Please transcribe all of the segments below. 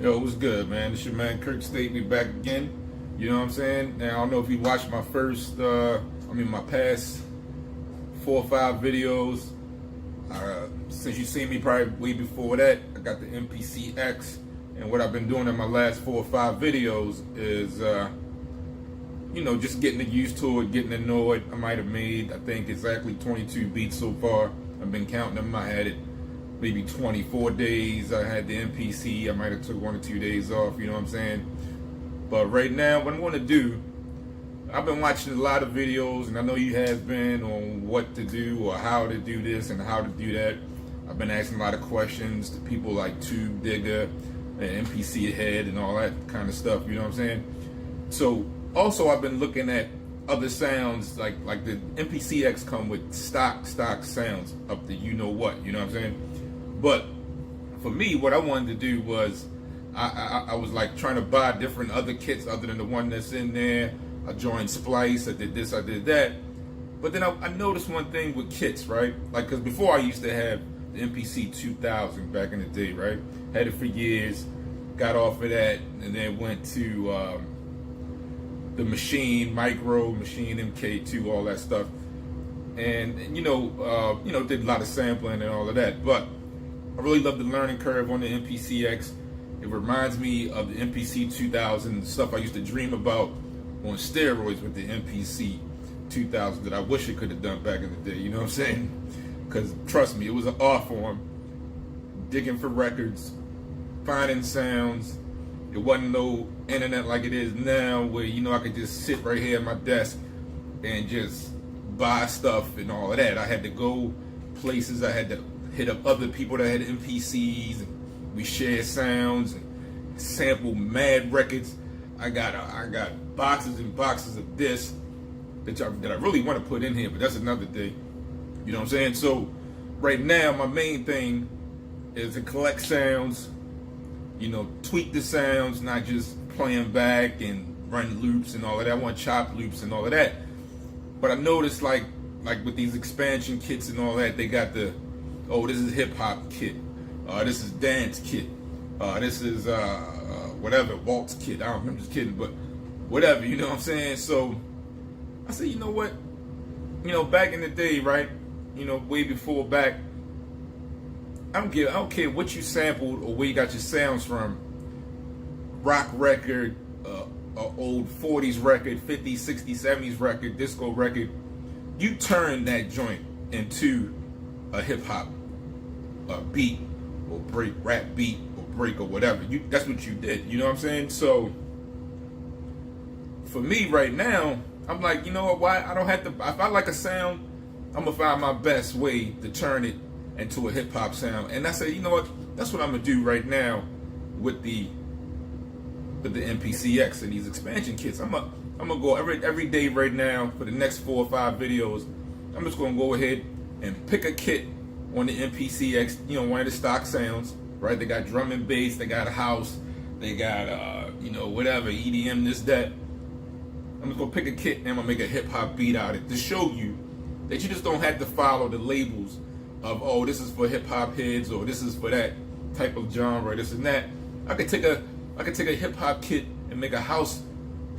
Yo, what's good, man? It's your man Kirk State. We back again. You know what I'm saying? Now, I don't know if you watched my my past 4 or 5 videos. Since you seen me probably way before that, I got the MPC X. And what I've been doing in my last 4 or 5 videos is, just getting used to it, getting to know it. I might have made, I think, exactly 22 beats so far. I've been counting them. I had it maybe 24 days. I had the MPC. I might have took 1 or 2 days off, you know what I'm saying? But right now, what I'm going to do, I've been watching a lot of videos, and I know you have been, on what to do or how to do this and how to do that. I've been asking a lot of questions to people like Tube Digger and MPC Head and all that kind of stuff, you know what I'm saying? So also I've been looking at other sounds, like the MPC X come with stock sounds up to you know what I'm saying? But for me, what I wanted to do was I was like trying to buy different other kits other than the one that's in there. I joined Splice, I did this, I did that. But then I noticed one thing with kits, right? Like, because before I used to have the MPC 2000 back in the day, right? Had it for years, got off of that, and then went to the Machine MK2, all that stuff. And did a lot of sampling and all of that. But I really love the learning curve on the MPC X. It reminds me of the MPC 2000, stuff I used to dream about on steroids with the MPC 2000 that I wish it could have done back in the day, you know what I'm saying? Because trust me, it was an art form. Digging for records, finding sounds. It wasn't no internet like it is now where, I could just sit right here at my desk and just buy stuff and all of that. I had to go places, I had to hit up other people that had MPCs, and we shared sounds and sampled mad records. I got boxes and boxes of this that I really want to put in here, but that's another day. You know what I'm saying? So right now, my main thing is to collect sounds, tweak the sounds, not just playing back and run loops and all of that. I want chop loops and all of that. But I noticed like with these expansion kits and all that, they got this is hip-hop kit. This is dance kit. This is whatever, waltz kit. I don't know, I'm just kidding, but whatever, you know what I'm saying? So I said, you know what? Back in the day, right? Way before back, I don't care what you sampled or where you got your sounds from. Rock record, old 40s record, 50s, 60s, 70s record, disco record. You turn that joint into a hip-hop beat or break, rap beat or break or whatever. That's what you did, you know what I'm saying? So for me right now, I'm like, you know what, why I don't have to, if I like a sound, I'm gonna find my best way to turn it into a hip-hop sound. And I say, you know what, that's what I'm gonna do right now with the MPC X and these expansion kits. I'm gonna go every day right now for the next 4 or 5 videos. I'm just gonna go ahead and pick a kit on the MPC X, one of the stock sounds, right? They got drum and bass, they got a house, they got whatever, EDM, this, that. I'm just gonna pick a kit and I'm gonna make a hip-hop beat out of it to show you that you just don't have to follow the labels of, oh, this is for hip-hop heads or this is for that type of genre, this and that. I could take a hip-hop kit and make a house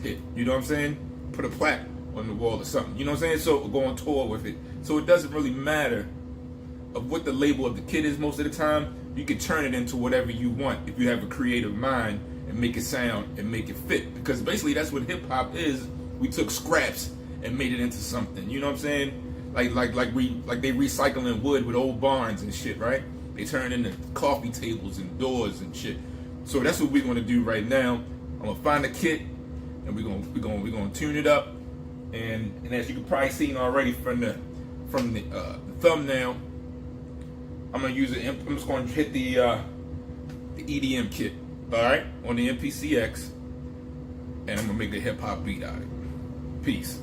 hit, you know what I'm saying? Put a plaque on the wall or something, you know what I'm saying? So go on tour with it. So it doesn't really matter of what the label of the kit is most of the time. You can turn it into whatever you want if you have a creative mind and make it sound and make it fit. Because basically that's what hip-hop is. We took scraps and made it into something, you know what I'm saying? Like they recycling wood with old barns and shit, right? They turn it into coffee tables and doors and shit. So that's what we're gonna do right now. I'm gonna find a kit and we're gonna tune it up. And as you can probably see already from the thumbnail, I'm gonna use it. I'm just gonna hit the EDM kit, all right, on the MPC X, and I'm gonna make a hip hop beat out of it. Peace.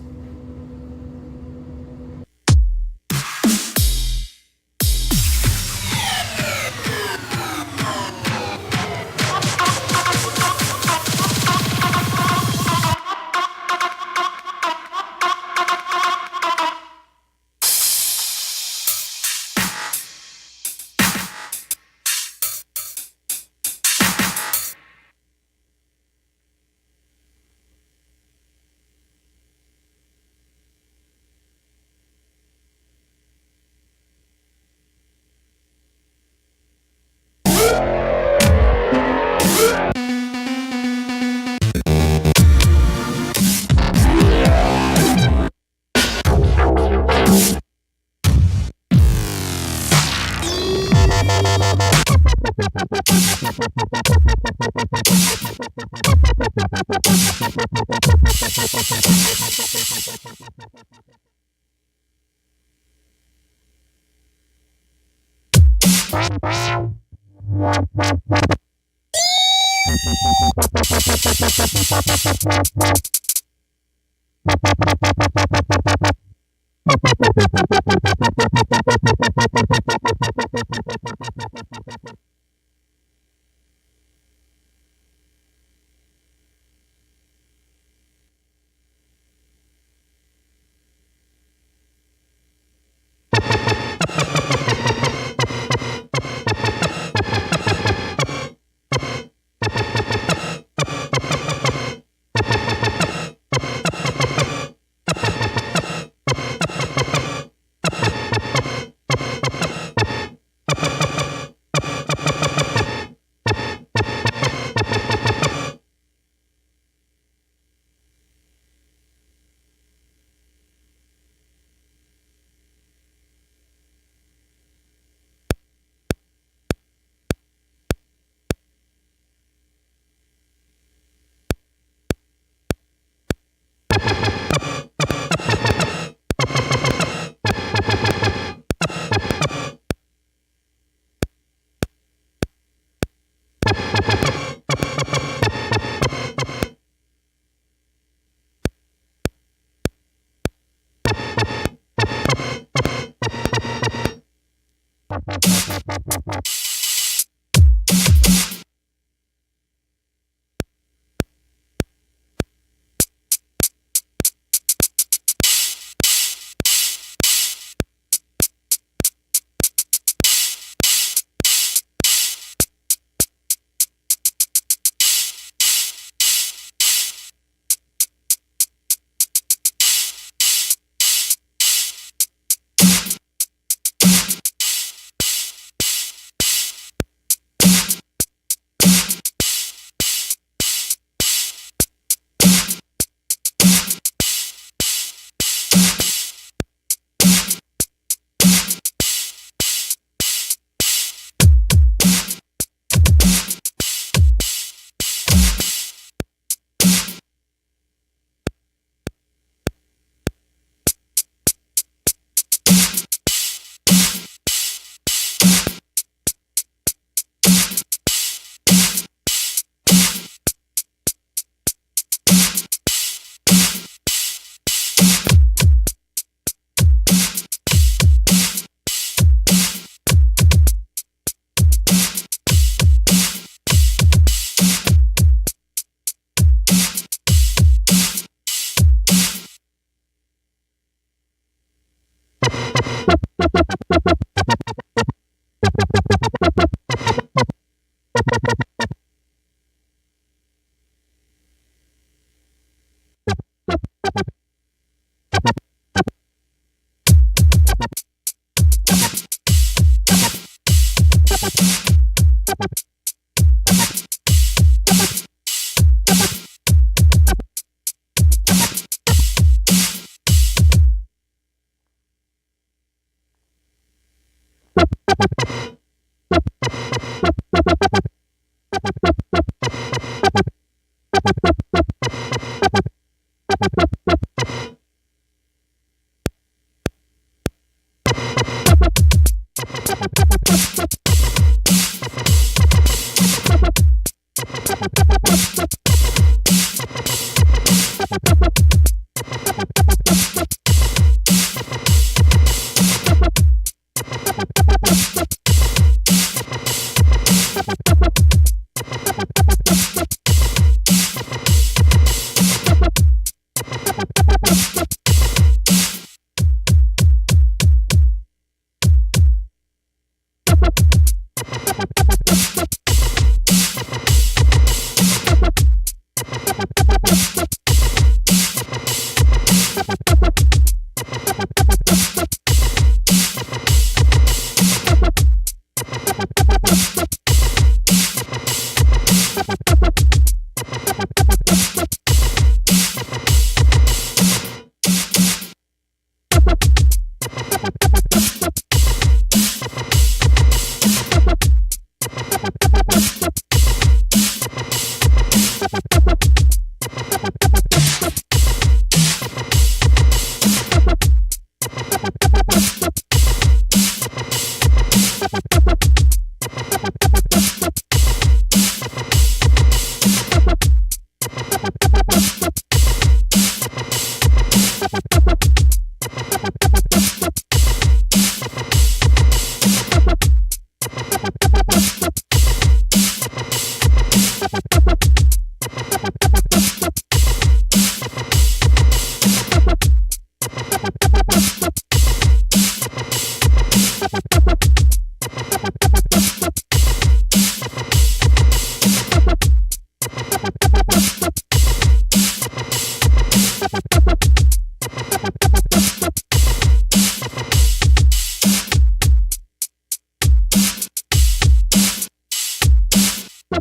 All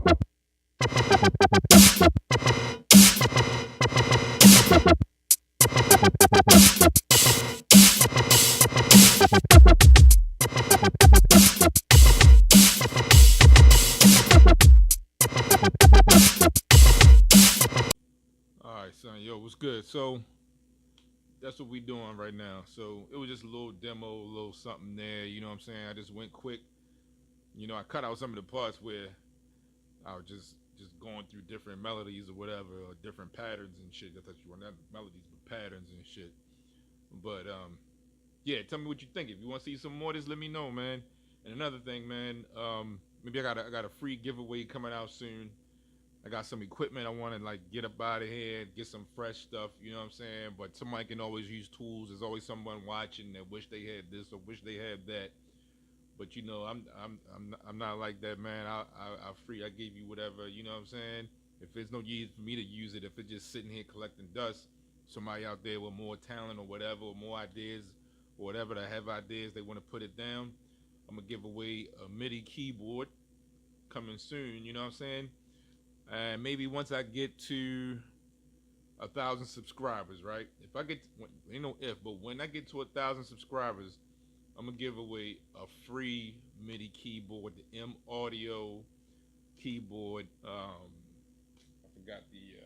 right, son. Yo, what's good? So that's what we doing right now. So it was just a little demo, a little something there. You know what I'm saying? I just went quick. You know, I cut out some of the parts where I was just going through different melodies or whatever, or different patterns and shit. That's what you want, not melodies, but patterns and shit. But yeah, tell me what you think. If you want to see some more, just let me know, man. And another thing, man, maybe I got a free giveaway coming out soon. I got some equipment I want to like get up out of here, get some fresh stuff. You know what I'm saying? But somebody can always use tools. There's always someone watching that wish they had this or wish they had that. But you know, I'm not like that, man. I gave you whatever. You know what I'm saying? If there's no need for me to use it, if it's just sitting here collecting dust, somebody out there with more talent or whatever, or more ideas, or whatever, that have ideas, they want to put it down. I'm gonna give away a MIDI keyboard coming soon. You know what I'm saying? And maybe once I get to 1,000 subscribers, right? If I get, ain't no if, but when I get to 1,000 subscribers, I'm gonna give away a free MIDI keyboard, the M Audio keyboard. I forgot the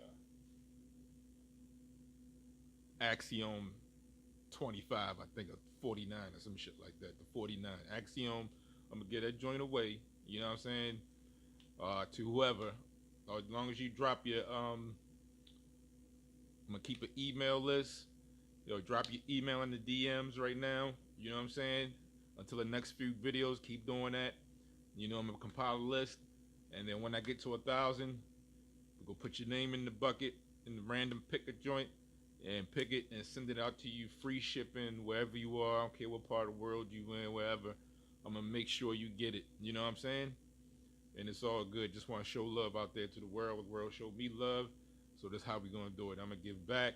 Axiom 25, I think, a 49 or some shit like that. The 49 Axiom. I'm gonna get that joint away. You know what I'm saying? To whoever. As long as you drop your I'm gonna keep an email list. Yo, drop your email in the DMs right now. You know what I'm saying? Until the next few videos, keep doing that. You know, I'm gonna compile a list, and then when I get to 1,000, we're gonna put your name in the bucket in the random pick a joint, and pick it and send it out to you, free shipping wherever you are. I don't care what part of the world you in, wherever. I'm gonna make sure you get it. You know what I'm saying? And it's all good. Just want to show love out there to the world. The world show me love. So that's how we gonna do it. I'm gonna give back.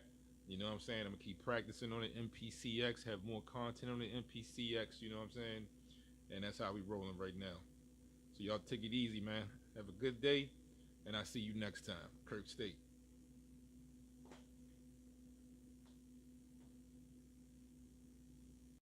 You know what I'm saying? I'm gonna keep practicing on the MPC X, have more content on the MPC X, you know what I'm saying? And that's how we rolling right now. So y'all take it easy, man. Have a good day, and I'll see you next time. Kirk State.